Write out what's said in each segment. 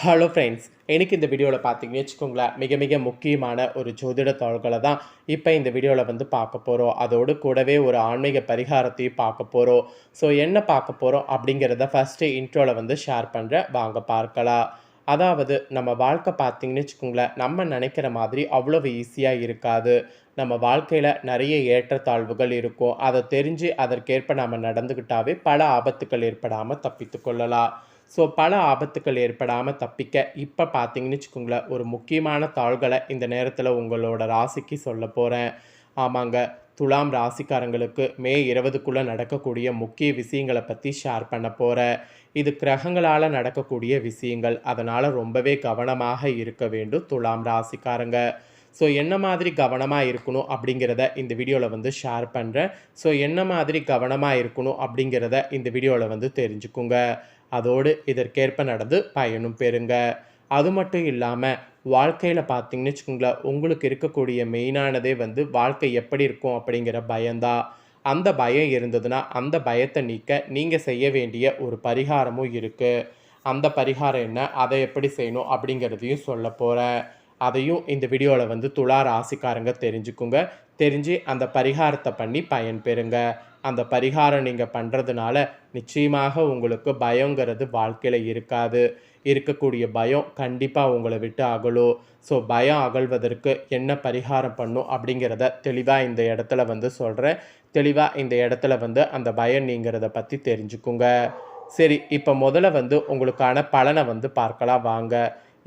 Hello friends, எனக்கு இந்த வீடியோவில் பார்த்தீங்கன்னு வச்சுக்கோங்களேன், மிக மிக முக்கியமான ஒரு ஜோதிட தாள்களை தான் இப்போ இந்த வீடியோவில் வந்து பார்க்க போகிறோம். அதோடு கூடவே ஒரு ஆன்மீக பரிகாரத்தையும் பார்க்க போகிறோம். ஸோ என்ன பார்க்க போகிறோம் அப்படிங்கிறத ஃபஸ்ட்டு இன்ட்ரோவில் வந்து ஷேர் பண்ணுறேன், வாங்க பார்க்கலாம். அதாவது நம்ம வாழ்க்கை பார்த்தீங்கன்னு வச்சுக்கோங்களேன், நம்ம நினைக்கிற மாதிரி அவ்வளவு ஈஸியாக இருக்காது. நம்ம வாழ்க்கையில் நிறைய ஏற்றத்தாழ்வுகள் இருக்கும். அதை தெரிஞ்சு அதற்கேற்ப நம்ம நடந்துக்கிட்டாவே பல ஆபத்துக்கள் ஏற்படாமல் தப்பித்து கொள்ளலாம். ஸோ பல ஆபத்துக்கள் ஏற்படாமல் தப்பிக்க இப்போ பார்த்தீங்கன்னு வச்சுக்கோங்களேன், ஒரு முக்கியமான தாள்களை இந்த நேரத்தில் உங்களோட ராசிக்கு சொல்ல போகிறேன். ஆமாங்க, துலாம் ராசிக்காரங்களுக்கு மே 20க்குள்ளே நடக்கக்கூடிய முக்கிய விஷயங்களை பற்றி ஷேர் பண்ண போகிறேன். இது கிரகங்களால் நடக்கக்கூடிய விஷயங்கள், அதனால் ரொம்பவே கவனமாக இருக்க வேண்டும் துலாம் ராசிக்காரங்க. ஸோ என்ன மாதிரி கவனமாக இருக்கணும் அப்படிங்கிறத இந்த வீடியோவில் வந்து ஷேர் பண்ணுறேன். ஸோ என்ன மாதிரி கவனமாக இருக்கணும் அப்படிங்கிறத இந்த வீடியோவில் வந்து தெரிஞ்சுக்குங்க. அதோடு இதற்கேற்ப நடந்து பயனும் பெறுங்க. அது மட்டும் இல்லாமல் வாழ்க்கையில் பார்த்தீங்கன்னு வச்சுக்கோங்களேன், உங்களுக்கு இருக்கக்கூடிய மெயினானதே வந்து வாழ்க்கை எப்படி இருக்கும் அப்படிங்கிற பயம்தான். அந்த பயம் இருந்ததுன்னா அந்த பயத்தை நீக்க நீங்கள் செய்ய வேண்டிய ஒரு பரிகாரமும் இருக்குது. அந்த பரிகாரம் என்ன, அதை எப்படி செய்யணும் அப்படிங்கிறதையும் சொல்ல போகிறேன். அதையும் இந்த வீடியோவில் வந்து துலா ராசிக்காரங்க தெரிஞ்சுக்குங்க. தெரிஞ்சு அந்த பரிகாரத்தை பண்ணி பயன் பெறுங்க. அந்த பரிகாரம் நீங்கள் பண்ணுறதுனால நிச்சயமாக உங்களுக்கு பயங்கிறது வாழ்க்கையில் இருக்காது. இருக்கக்கூடிய பயம் கண்டிப்பாக உங்களை விட்டு அகலும். ஸோ பயம் அகழ்வதற்கு என்ன பரிகாரம் பண்ணும் அப்படிங்கிறத தெளிவாக இந்த இடத்துல வந்து சொல்கிறேன். தெளிவாக இந்த இடத்துல வந்து அந்த பயம் நீங்கிறத பற்றி தெரிஞ்சுக்குங்க. சரி, இப்போ முதல்ல வந்து உங்களுக்கான பலனை வந்து பார்க்கலாம் வாங்க.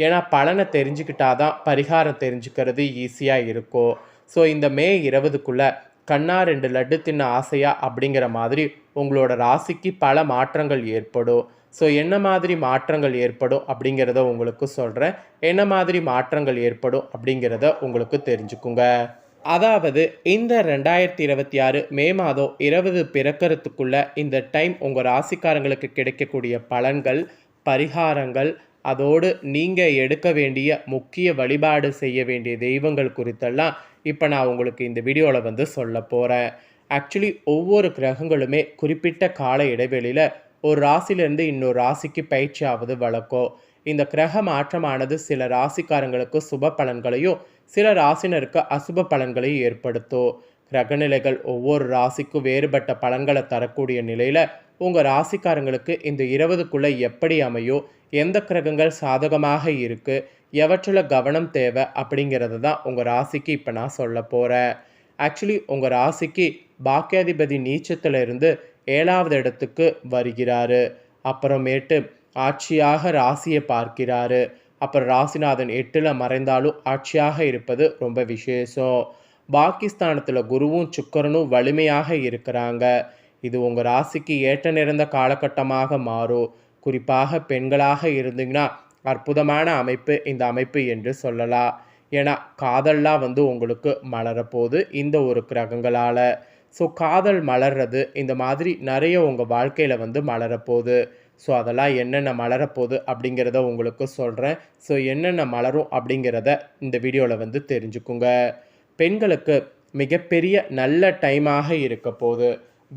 ஏன்னா பலனை தெரிஞ்சுக்கிட்டாதான் பரிகாரம் தெரிஞ்சுக்கிறது ஈஸியாக இருக்கும். ஸோ இந்த மே 20க்குள்ளே கண்ணா 2 லட்டு தின்ன ஆசையா அப்படிங்கிற மாதிரி உங்களோட ராசிக்கு பல மாற்றங்கள் ஏற்படும். ஸோ என்ன மாதிரி மாற்றங்கள் ஏற்படும் அப்படிங்கிறத உங்களுக்கு சொல்கிறேன். என்ன மாதிரி மாற்றங்கள் ஏற்படும் அப்படிங்கிறத உங்களுக்கு தெரிஞ்சுக்குங்க. அதாவது இந்த 2026 மே மாதம் 20 பிறக்கிறதுக்குள்ள இந்த டைம் உங்கள் ராசிக்காரங்களுக்கு கிடைக்கக்கூடிய பலன்கள், பரிகாரங்கள், அதோடு நீங்கள் எடுக்க வேண்டிய முக்கிய வழிபாடு செய்ய வேண்டிய தெய்வங்கள் குறித்தெல்லாம் இப்போ நான் உங்களுக்கு இந்த வீடியோவில் வந்து சொல்ல போகிறேன். ஆக்சுவலி ஒவ்வொரு கிரகங்களுமே குறிப்பிட்ட கால இடைவெளியில் ஒரு ராசியிலேருந்து இன்னொரு ராசிக்கு பயிற்சி ஆவது வழக்கம். இந்த கிரக மாற்றமானது சில ராசிக்காரங்களுக்கு சுப பலன்களையும் சில ராசினருக்கு அசுப பலன்களையும் ஏற்படுத்தும். கிரகநிலைகள் ஒவ்வொரு ராசிக்கும் வேறுபட்ட பலன்களை தரக்கூடிய நிலையில் உங்கள் ராசிக்காரங்களுக்கு இந்த 20க்குள்ளே எப்படி அமையும், எந்த கிரகங்கள் சாதகமாக இருக்குது, எவற்றில் கவனம் தேவை அப்படிங்கிறது தான் உங்கள் ராசிக்கு இப்போ நான் சொல்ல போகிறேன். ஆக்சுவலி உங்கள் ராசிக்கு பாக்கியாதிபதி நீச்சத்தில் இருந்து 7வது இடத்துக்கு வருகிறாரு. அப்புறமேட்டு ஆட்சியாக ராசியை பார்க்கிறாரு. அப்புறம் ராசிநாதன் 8ல் மறைந்தாலும் ஆட்சியாக இருப்பது ரொம்ப விசேஷம். பாகிஸ்தானத்தில் குருவும் சுக்கரனும் வலிமையாக இருக்கிறாங்க. இது உங்கள் ராசிக்கு ஏற்ற நிறைந்த காலகட்டமாக மாறும். குறிப்பாக பெண்களாக இருந்தீங்கன்னா அற்புதமான அமைப்பு இந்த அமைப்பு என்று சொல்லலாம். ஏன்னா காதல்லாம் வந்து உங்களுக்கு மலரப்போகுது இந்த ஒரு கிரகங்களால். ஸோ காதல் மலர்றது இந்த மாதிரி நிறைய உங்கள் வாழ்க்கையில் வந்து மலரப்போகுது. ஸோ அதெல்லாம் என்னென்ன மலரப்போகுது அப்படிங்கிறத உங்களுக்கு சொல்கிறேன். ஸோ என்னென்ன மலரும் அப்படிங்கிறத இந்த வீடியோவில் வந்து தெரிஞ்சுக்குங்க. பெண்களுக்கு மிகப்பெரிய நல்ல டைமாக இருக்க போகுது.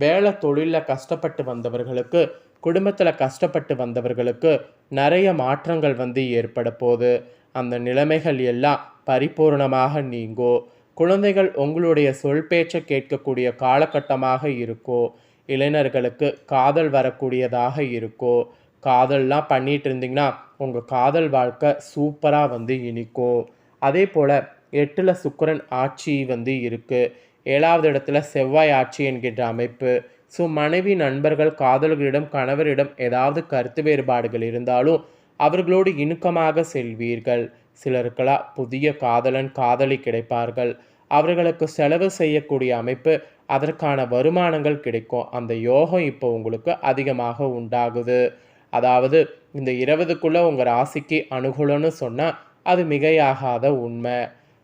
வேலை தொழிலில் கஷ்டப்பட்டு வந்தவர்களுக்கு, குடும்பத்தில் கஷ்டப்பட்டு வந்தவர்களுக்கு நிறைய மாற்றங்கள் வந்து ஏற்பட போகுது. அந்த நிலைமைகள் எல்லாம் பரிபூர்ணமாக நீங்கும். குழந்தைகள் உங்களுடைய சொல் பேச்சை கேட்கக்கூடிய காலகட்டமாக இருக்கும். இளைஞர்களுக்கு காதல் வரக்கூடியதாக இருக்கும். காதல்லாம் பண்ணிட்டு இருந்தீங்கன்னா உங்கள் காதல் வாழ்க்கை சூப்பராக வந்து இனிக்கும். அதே போல் 8ல் சுக்கிரன் ஆட்சி வந்து இருக்குது. 7வது இடத்துல செவ்வாய் ஆட்சி என்கின்ற அமைப்பு. ஸோ மனைவி, நண்பர்கள், காதலர்களிடம், கணவரிடம் ஏதாவது கருத்து வேறுபாடுகள் இருந்தாலும் அவர்களோடு இணக்கமாக செல்வீர்கள். சிலருக்கெல்லாம் புதிய காதலன், காதலி கிடைப்பார்கள். அவர்களுக்கு செலவு செய்யக்கூடிய அமைப்பு, அதற்கான வருமானங்கள் கிடைக்கும். அந்த யோகம் இப்போ உங்களுக்கு அதிகமாக உண்டாகுது. அதாவது இந்த 20க்குள்ளே உங்கள் ராசிக்கு அனுகூலம்னு சொன்னால் அது மிகையாகாத உண்மை.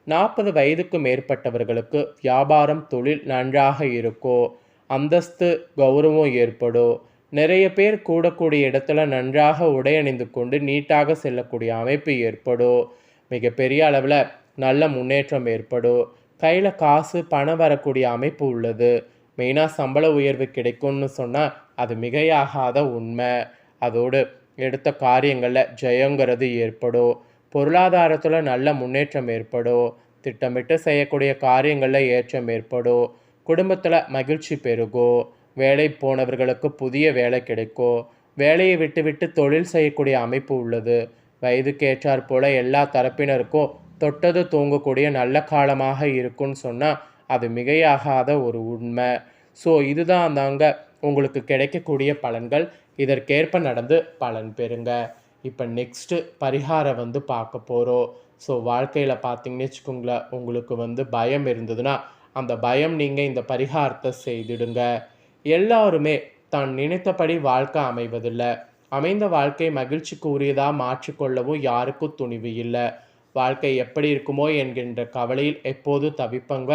40 வயதுக்கு மேற்பட்டவர்களுக்கு வியாபாரம், தொழில் நன்றாக இருக்கும். அந்தஸ்து, கௌரவம் ஏற்படும். நிறைய பேர் கூடக்கூடிய இடத்துல நன்றாக உடை அணிந்து கொண்டு நீட்டாக செல்லக்கூடிய அமைப்பு ஏற்படும். மிகப்பெரிய அளவில் நல்ல முன்னேற்றம் ஏற்படும். கையில் காசு, பணம் வரக்கூடிய அமைப்பு உள்ளது. மெயினாக சம்பள உயர்வு கிடைக்கும்னு சொன்னால் அது மிகையாகாத உண்மை. அதோடு எடுத்த காரியங்களில் ஜெயங்கிறது ஏற்படும். பொருளாதாரத்தில் நல்ல முன்னேற்றம் ஏற்படும். திட்டமிட்டு செய்யக்கூடிய காரியங்களில் ஏற்றம் ஏற்படும். குடும்பத்தில் மகிழ்ச்சி பெருகும். வேலை போனவர்களுக்கு புதிய வேலை கிடைக்கும். வேலையை விட்டு தொழில் செய்யக்கூடிய அமைப்பு உள்ளது. வயதுக்கு ஏற்றாற் போல எல்லா தரப்பினருக்கும் தொட்டது தூங்கக்கூடிய நல்ல காலமாக இருக்குன்னு சொன்னால் அது மிகையாகாத ஒரு உண்மை. ஸோ இதுதான் தாங்க உங்களுக்கு கிடைக்கக்கூடிய பலன்கள். இதற்கேற்ப நடந்து பலன் பெறுங்க. இப்போ நெக்ஸ்ட்டு பரிகாரம் பார்க்க போகிறோம். ஸோ வாழ்க்கையில் பார்த்தீங்கன்னு வச்சுக்கோங்களேன், உங்களுக்கு பயம் இருந்ததுன்னா அந்த பயம் நீங்கள் இந்த பரிகாரத்தை செய்திடுங்க. எல்லாருமே தான் நினைத்தபடி வாழ்க்கை அமைவதில்லை. அமைந்த வாழ்க்கை மகிழ்ச்சிக்கு உரியதாக மாற்றிக்கொள்ளவும் யாருக்கும் துணிவு இல்லை. வாழ்க்கை எப்படி இருக்குமோ என்கின்ற கவலையில் எப்போது தவிப்பங்க.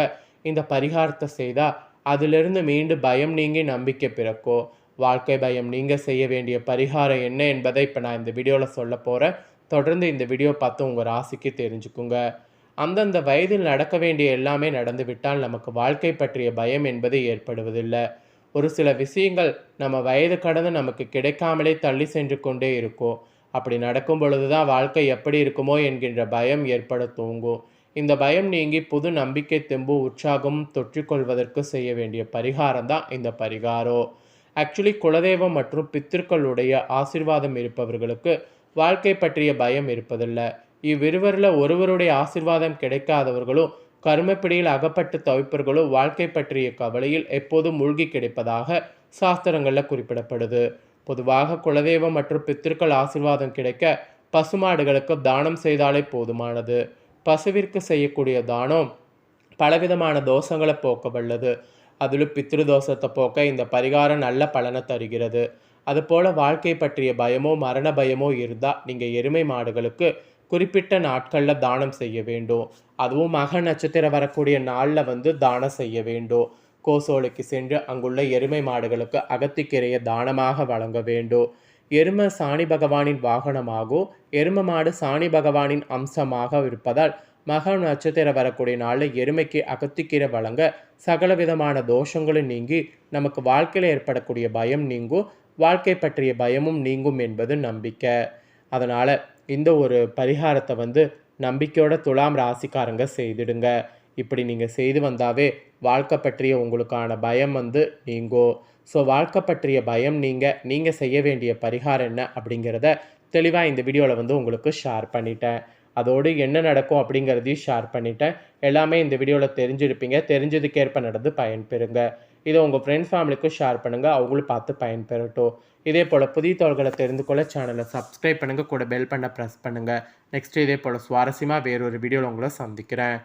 இந்த பரிகாரத்தை செய்தால் அதிலிருந்து மீண்டு பயம் நீங்கி நம்பிக்கை பிறக்கும். வாழ்க்கை பயம் நீங்கள் செய்ய வேண்டிய பரிகாரம் என்ன என்பதை இப்போ நான் இந்த வீடியோவில் சொல்ல போகிறேன். தொடர்ந்து இந்த வீடியோ பார்த்து உங்கள் ராசிக்கு தெரிஞ்சுக்குங்க. அந்தந்த வயதில் நடக்க வேண்டிய எல்லாமே நடந்துவிட்டால் நமக்கு வாழ்க்கை பற்றிய பயம் என்பது ஏற்படுவதில்லை. ஒரு சில விஷயங்கள் நம்ம வயது கடந்து நமக்கு கிடைக்காமலே தள்ளி சென்று கொண்டே இருக்கும். அப்படி நடக்கும் பொழுது தான் வாழ்க்கை எப்படி இருக்குமோ என்கின்ற பயம் ஏற்பட தூங்கும். இந்த பயம் நீங்கி புது நம்பிக்கை தெம்பு உற்சாகம் தொற்றிக்கொள்வதற்கு செய்ய வேண்டிய பரிகாரம் தான் இந்த பரிகாரம். ஆக்சுவலி குலதெய்வம் மற்றும் பித்திருக்களுடைய ஆசீர்வாதம் இருப்பவர்களுக்கு வாழ்க்கை பற்றிய பயம் இருப்பதில்லை. இவ்விருவரில் ஒருவருடைய ஆசீர்வாதம் கிடைக்காதவர்களும் கர்மப்பிடியில் அகப்பட்டு தவிப்பவர்களும் வாழ்க்கை பற்றிய கவலையில் எப்போதும் மூழ்கி கிடைப்பதாக சாஸ்திரங்களில் குறிப்பிடப்படுது. பொதுவாக குலதெய்வம் மற்றும் பித்திருக்கள் ஆசீர்வாதம் கிடைக்க பசுமாடுகளுக்கு தானம் செய்தாலே போதுமானது. பசுவிற்கு செய்யக்கூடிய தானம் பலவிதமான தோஷங்களை போக்க வல்லது. அதிலும் பித்ரு தோஷத்தை போக்க இந்த பரிகாரம் நல்ல பலனை தருகிறது. அதுபோல் வாழ்க்கை பற்றிய பயமோ மரண பயமோ இருந்தால் நீங்கள் எருமை மாடுகளுக்கு குறிப்பிட்ட நாட்களில் தானம் செய்ய வேண்டும். அதுவும் மக நட்சத்திரம் வரக்கூடிய நாளில் தானம் செய்ய வேண்டும். கோசோலைக்கு சென்று அங்குள்ள எருமை மாடுகளுக்கு அகத்திக்கீரையை தானமாக வழங்க வேண்டும். எருமை சாணி பகவானின் வாகனமாகவும் எரும மாடு சாணி பகவானின் அம்சமாக இருப்பதால் மக நட்சத்திரம் வரக்கூடிய நாளில் எருமைக்கு அகத்திக்கீரை வழங்க சகல விதமான தோஷங்களும் நீங்கி நமக்கு வாழ்க்கையில் ஏற்படக்கூடிய பயம் நீங்கும். வாழ்க்கை பற்றிய பயமும் நீங்கும் என்பது நம்பிக்கை. அதனால் இந்த ஒரு பரிகாரத்தை நம்பிக்கையோட துலாம் ராசிக்காரங்க செய்திடுங்க. இப்படி நீங்கள் செய்து வந்தாவே வாழ்க்கை பற்றிய உங்களுக்கான பயம் நீங்கும். ஸோ வாழ்க்கை பற்றிய பயம் நீங்கள் செய்ய வேண்டிய பரிகாரம் என்ன அப்படிங்கிறத தெளிவாக இந்த வீடியோவில் உங்களுக்கு ஷேர் பண்ணிட்டேன். அதோடு என்ன நடக்கும் அப்படிங்கிறதையும் ஷேர் பண்ணிட்டேன். எல்லாமே இந்த வீடியோவில் தெரிஞ்சிருப்பீங்க. தெரிஞ்சதுக்கேற்ப நடந்து பயன்பெறுங்க. இதை உங்கள் ஃப்ரெண்ட்ஸ் ஃபேமிலிக்கும் ஷேர் பண்ணுங்கள். அவங்களும் பார்த்து பயன்பெறட்டும். இதே போல் புதிய தகவல்களை தெரிந்து கொள்ள சேனலை சப்ஸ்கிரைப் பண்ணுங்கள். கூட பெல் பண்ண ப்ரெஸ் பண்ணுங்கள். நெக்ஸ்ட் இதே போல் சுவாரஸ்யமாக வேறொரு வீடியோவில் உங்களை சந்திக்கிறேன்.